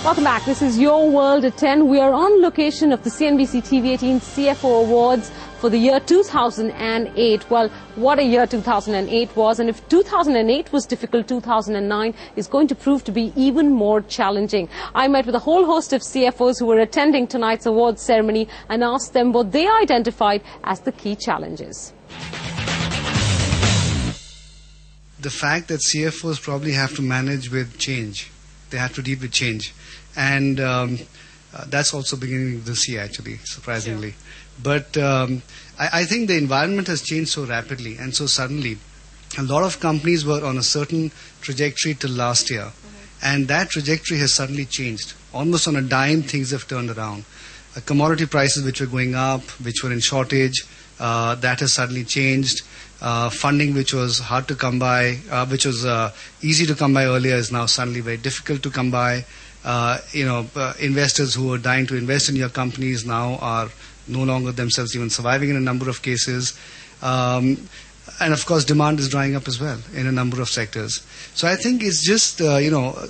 Welcome back. This is Your World at 10. We are on location of the CNBC TV18 CFO Awards for the year 2008. Well, what a year 2008 was. And if 2008 was difficult, 2009 is going to prove to be even more challenging. I met with a whole host of CFOs who were attending tonight's awards ceremony and asked them what they identified as the key challenges. The fact that CFOs probably have to manage with change. They have to deal with change. And that's also beginning this year, actually, surprisingly. Sure. But I think the environment has changed so rapidly and so suddenly. A lot of companies were on a certain trajectory till last year. Mm-hmm. And that trajectory has suddenly changed. Almost on a dime, things have turned around. Commodity prices which were going up, which were in shortage, that has suddenly changed. Funding which was hard to come by, which was easy to come by earlier, is now suddenly very difficult to come by. Investors who were dying to invest in your companies now are no longer themselves even surviving in a number of cases. And of course, demand is drying up as well in a number of sectors. So I think it's just, a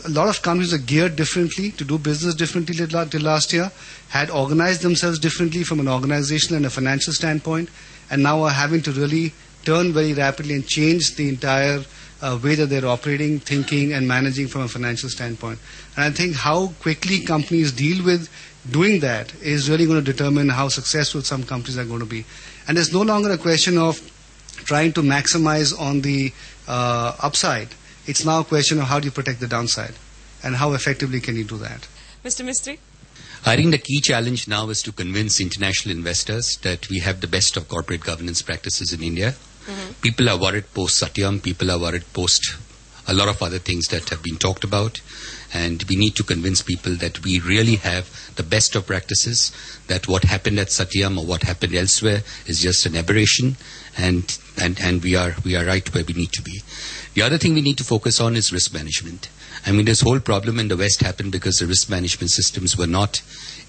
lot of companies are geared differently to do business differently till last year, had organized themselves differently from an organizational and a financial standpoint, and now are having to really turn very rapidly and change the entire way that they're operating, thinking, and managing from a financial standpoint. And I think how quickly companies deal with doing that is really going to determine how successful some companies are going to be. And it's no longer a question of trying to maximize on the upside. It's now a question of how do you protect the downside, and how effectively can you do that. Mr. Mistry? I think the key challenge now is to convince international investors that we have the best of corporate governance practices in India. Mm-hmm. People are worried post-Satyam. People are worried post a lot of other things that have been talked about. And we need to convince people that we really have the best of practices, that what happened at Satyam or what happened elsewhere is just an aberration, and we are right where we need to be. The other thing we need to focus on is risk management. I mean, this whole problem in the West happened because the risk management systems were not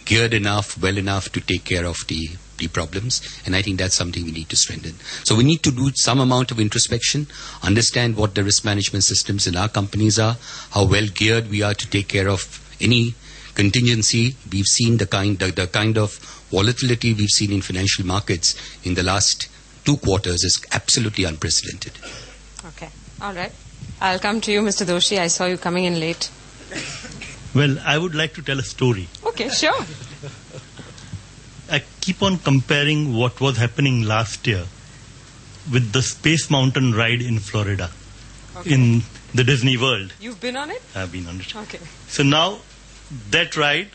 geared enough, well enough to take care of the problems, and I think that's something we need to strengthen. So we need to do some amount of introspection, understand what the risk management systems in our companies are, how well geared we are to take care of any contingency. We've seen the kind of volatility we've seen in financial markets in the last 2 quarters is absolutely unprecedented. Okay, all right. I'll come to you, Mr. Doshi. I saw you coming in late. Well, I would like to tell a story. Okay, sure. I keep on comparing what was happening last year with the Space Mountain ride in Florida, in the Disney World. You've been on it? I've been on it. Okay. So now that ride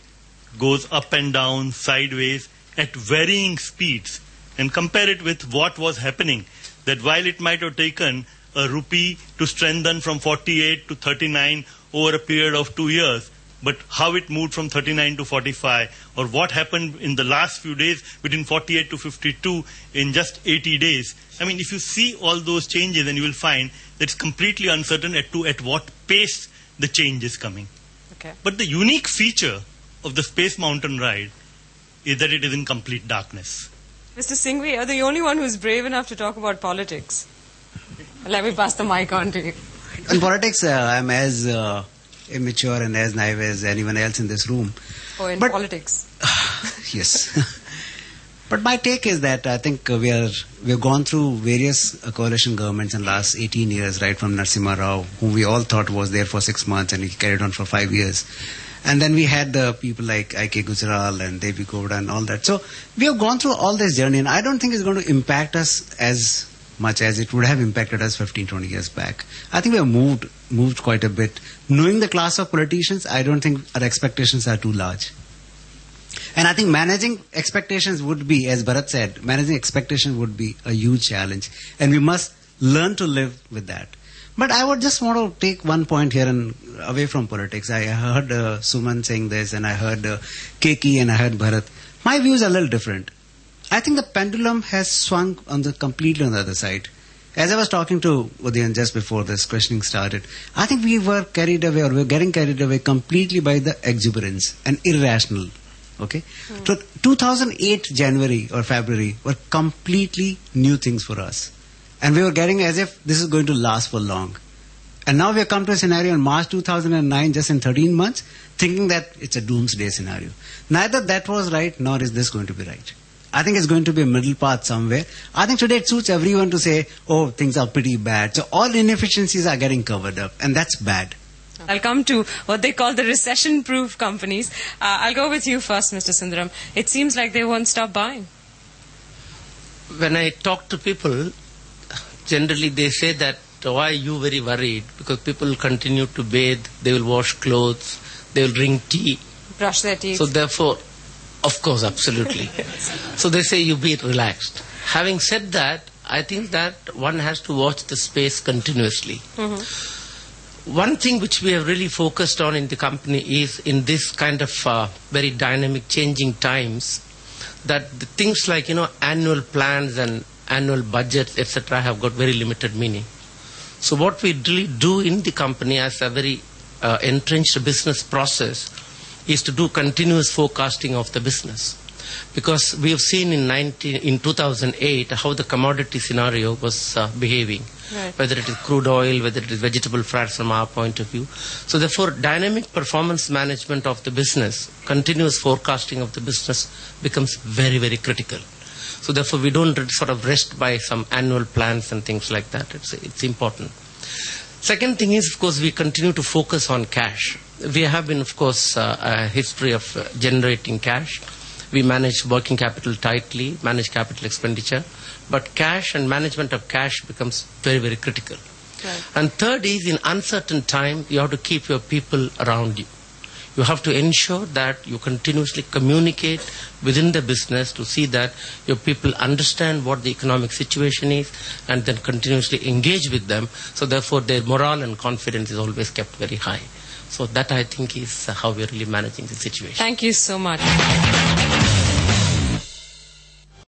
goes up and down, sideways, at varying speeds. And compare it with what was happening, that while it might have taken a rupee to strengthen from 48 to 39 over a period of 2 years, but how it moved from 39 to 45, or what happened in the last few days between 48 to 52 in just 80 days. I mean, if you see all those changes, then you will find that it's completely uncertain at what pace the change is coming. Okay. But the unique feature of the Space Mountain ride is that it is in complete darkness. Mr. Singhvi, you're the only one who's brave enough to talk about politics. Let me pass the mic on to you. In politics, I'm as immature and as naive as anyone else in this room. Oh, in politics? Yes. But my take is that I think we've gone through various coalition governments in the last 18 years, right from Narasimha Rao, whom we all thought was there for 6 months and he carried on for 5 years. And then we had the people like I.K. Gujral and Devi Gowda and all that. So we have gone through all this journey, and I don't think it's going to impact us as much as it would have impacted us 15, 20 years back. I think we have moved quite a bit. Knowing the class of politicians, I don't think our expectations are too large. And I think managing expectations would be, as Bharat said, managing expectations would be a huge challenge. And we must learn to live with that. But I would just want to take one point here and away from politics. I heard Suman saying this, and I heard Keki, and I heard Bharat. My views are a little different. I think the pendulum has swung completely on the other side. As I was talking to Udayan just before this questioning started, I think we were carried away, or we were getting carried away completely by the exuberance and irrational. Okay? So 2008 January or February were completely new things for us. And we were getting as if this is going to last for long. And now we have come to a scenario in March 2009, just in 13 months, thinking that it's a doomsday scenario. Neither that was right, nor is this going to be right. I think it's going to be a middle path somewhere. I think today it suits everyone to say, oh, things are pretty bad. So all inefficiencies are getting covered up, and that's bad. I'll come to what they call the recession-proof companies. I'll go with you first, Mr. Sundaram. It seems like they won't stop buying. When I talk to people, generally they say that, why are you very worried? Because people continue to bathe, they will wash clothes, they will drink tea. Brush their teeth. So therefore, of course, absolutely. So they say you be relaxed. Having said that, I think that one has to watch the space continuously. Mm-hmm. One thing which we have really focused on in the company is in this kind of very dynamic changing times, that the things like, annual plans and annual budgets, etc. have got very limited meaning. So what we really do in the company as a very entrenched business process is to do continuous forecasting of the business. Because we have seen in 2008 how the commodity scenario was behaving. Right. Whether it is crude oil, whether it is vegetable fats from our point of view. So therefore, dynamic performance management of the business, continuous forecasting of the business becomes very, very critical. So therefore, we don't sort of rest by some annual plans and things like that. It's important. Second thing is, of course, we continue to focus on cash. We have been, of course, a history of generating cash. We manage working capital tightly, manage capital expenditure. But cash and management of cash becomes very, very critical. Right. And third is, in uncertain time, you have to keep your people around you. You have to ensure that you continuously communicate within the business to see that your people understand what the economic situation is and then continuously engage with them. So therefore, their morale and confidence is always kept very high. So that, I think, is how we're really managing the situation. Thank you so much.